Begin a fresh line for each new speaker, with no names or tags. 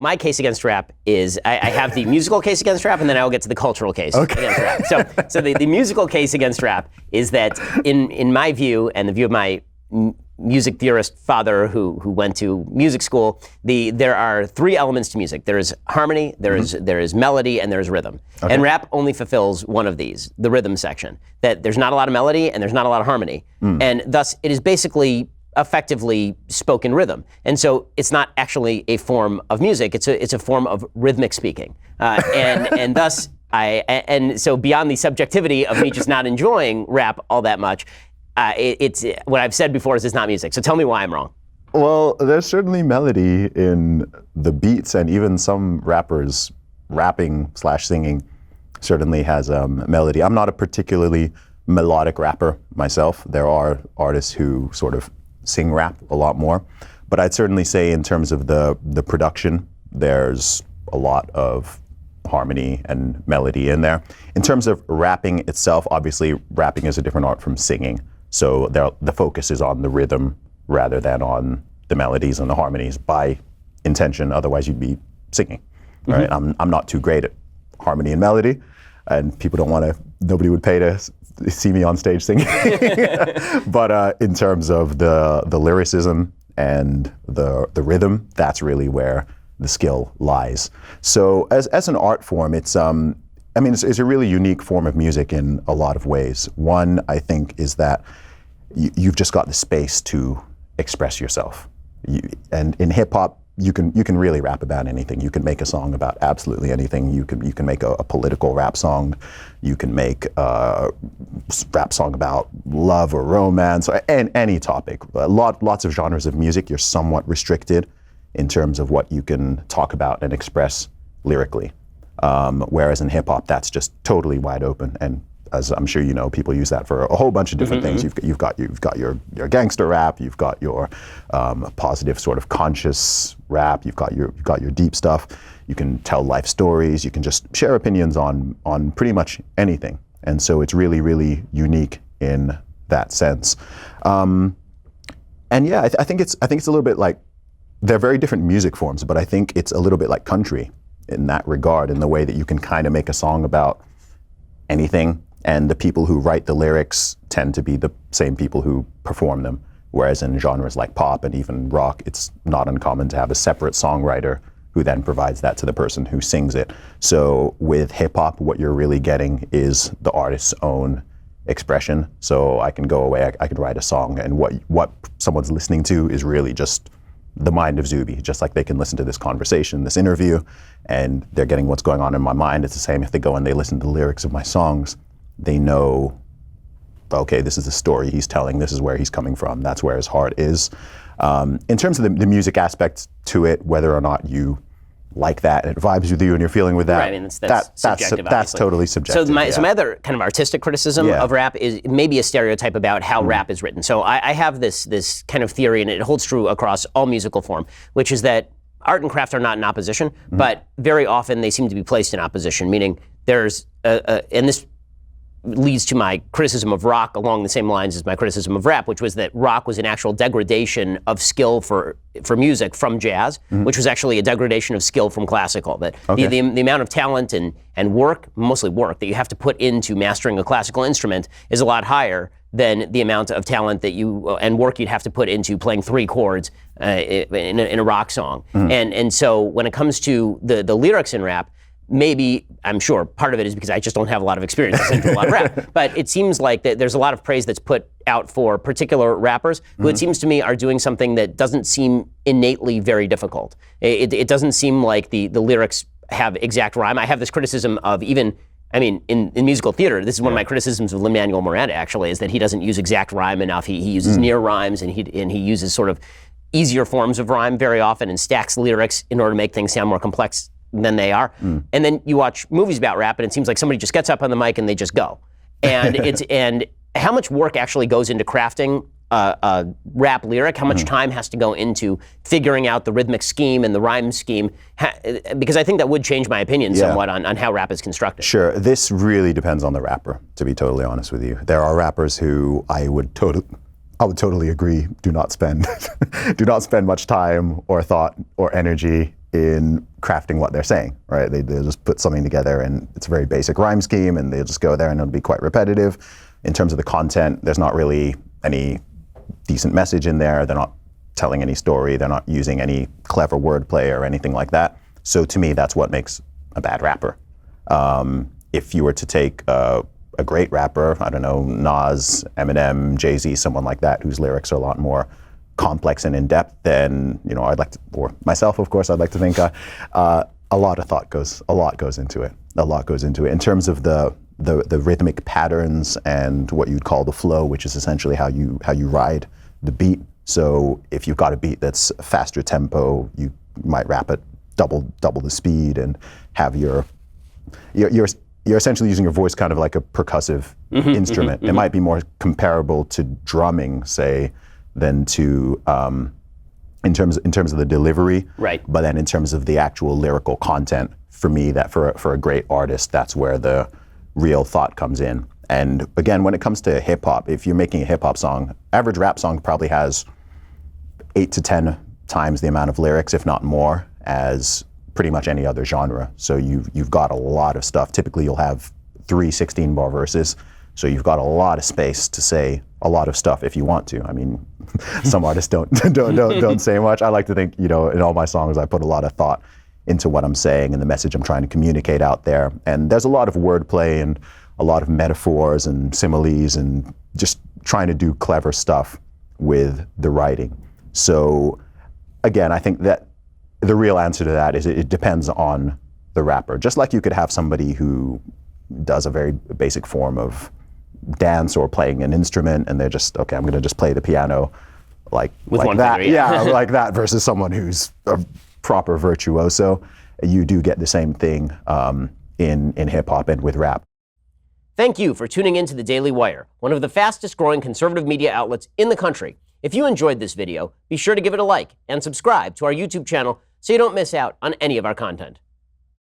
my case against rap is I have the musical case against rap, and then I'll get to the cultural case against rap. So the musical case against rap is that in my view, and the view of my music theorist father who went to music school, there are three elements to music. There is harmony, there is melody, and there is rhythm. Okay. And rap only fulfills one of these, the rhythm section. That there's not a lot of melody and there's not a lot of harmony. And thus it is basically effectively spoken rhythm. And so it's not actually a form of music, it's a form of rhythmic speaking. And thus so beyond the subjectivity of me just not enjoying rap all that much, it's what I've said before is it's not music. So tell me why I'm wrong.
Well, there's certainly melody in the beats, and even some rappers rapping/singing certainly has melody. I'm not a particularly melodic rapper myself. There are artists who sort of sing rap a lot more, but I'd certainly say in terms of the production, there's a lot of harmony and melody in there. In terms of rapping itself, obviously rapping is a different art from singing. So the focus is on the rhythm rather than on the melodies and the harmonies by intention. Otherwise, you'd be singing, right? I'm not too great at harmony and melody, and nobody would pay to see me on stage singing. But in terms of the lyricism and the rhythm, that's really where the skill lies. So as an art form, it's a really unique form of music in a lot of ways. One, I think, is that you've just got the space to express yourself. And in hip hop, you can really rap about anything. You can make a song about absolutely anything. You can make a political rap song. You can make a rap song about love or romance or any topic. Lots of genres of music. You're somewhat restricted in terms of what you can talk about and express lyrically. Whereas in hip hop, that's just totally wide open. And as I'm sure you know, people use that for a whole bunch of different things. You've got your gangster rap, you've got your positive sort of conscious rap, you've got your deep stuff. You can tell life stories, you can just share opinions on pretty much anything. And so it's really, really unique in that sense. And yeah, I think it's a little bit like, they're very different music forms, but I think it's a little bit like country in that regard, in the way that you can kind of make a song about anything, and the people who write the lyrics tend to be the same people who perform them. Whereas in genres like pop and even rock, it's not uncommon to have a separate songwriter who then provides that to the person who sings it. So with hip hop, what you're really getting is the artist's own expression. So I can go away, I can write a song, and what someone's listening to is really just the mind of Zuby, just like they can listen to this conversation, this interview, and they're getting what's going on in my mind. It's the same if they go and they listen to the lyrics of my songs. They know, okay, this is the story he's telling, this is where he's coming from, that's where his heart is. In terms of the music aspect to it, whether or not you like that and it vibes with you and you're feeling with that,
right, I mean, that's subjective,
that's totally subjective.
So my other kind of artistic criticism of rap is maybe a stereotype about how rap is written. So I have this kind of theory, and it holds true across all musical form, which is that art and craft are not in opposition, but very often they seem to be placed in opposition, meaning there's, and this leads to my criticism of rock along the same lines as my criticism of rap, which was that rock was an actual degradation of skill for music from jazz, which was actually a degradation of skill from classical. That the amount of talent and work, mostly work, that you have to put into mastering a classical instrument is a lot higher than the amount of talent that and work you'd have to put into playing three chords in a rock song. And so when it comes to the lyrics in rap, maybe, I'm sure, part of it is because I just don't have a lot of experience listening to a lot of rap, but it seems like that there's a lot of praise that's put out for particular rappers who it seems to me are doing something that doesn't seem innately very difficult. It doesn't seem like the lyrics have exact rhyme. I have this criticism of in musical theater, this is one of my criticisms of Lin-Manuel Miranda, actually, is that he doesn't use exact rhyme enough. He uses near rhymes, and he uses sort of easier forms of rhyme very often and stacks lyrics in order to make things sound more complex than they are. And then you watch movies about rap and it seems like somebody just gets up on the mic and they just go. And and how much work actually goes into crafting a rap lyric, how much time has to go into figuring out the rhythmic scheme and the rhyme scheme, because I think that would change my opinion somewhat on how rap is constructed. Sure,
this really depends on the rapper, to be totally honest with you. There are rappers who I would totally agree do not spend much time or thought or energy in crafting what they're saying, right? They'll just put something together and it's a very basic rhyme scheme and they'll just go there and it'll be quite repetitive. In terms of the content, there's not really any decent message in there. They're not telling any story. They're not using any clever wordplay or anything like that. So to me, that's what makes a bad rapper. If you were to take a great rapper, I don't know, Nas, Eminem, Jay-Z, someone like that, whose lyrics are a lot more complex and in-depth, then, you know, I'd like to, or myself, of course, I'd like to think a lot of thought goes into it. A lot goes into it in terms of the rhythmic patterns and what you'd call the flow, which is essentially how you ride the beat. So if you've got a beat that's faster tempo, you might rap at double the speed and have you're essentially using your voice kind of like a percussive instrument. It might be more comparable to drumming, say, than to in terms of the delivery.
Right.
But then in terms of the actual lyrical content, for me, that for a great artist, that's where the real thought comes in. And again, when it comes to hip hop, if you're making a hip hop song, average rap song probably has 8 to 10 times the amount of lyrics, if not more, as pretty much any other genre. So you've got a lot of stuff. Typically you'll have 3 16-bar verses. So you've got a lot of space to say a lot of stuff if you want to. I mean, some artists don't say much. I like to think, you know, in all my songs, I put a lot of thought into what I'm saying and the message I'm trying to communicate out there. And there's a lot of wordplay and a lot of metaphors and similes and just trying to do clever stuff with the writing. So again, I think that the real answer to that is it depends on the rapper. Just like you could have somebody who does a very basic form of dance or playing an instrument and they're just, okay, I'm gonna just play the piano like that.
Finger, yeah.
Like that versus someone who's a proper virtuoso. You do get the same thing in hip hop and with rap.
Thank you for tuning in to The Daily Wire, one of the fastest growing conservative media outlets in the country. If you enjoyed this video, be sure to give it a like and subscribe to our YouTube channel so you don't miss out on any of our content.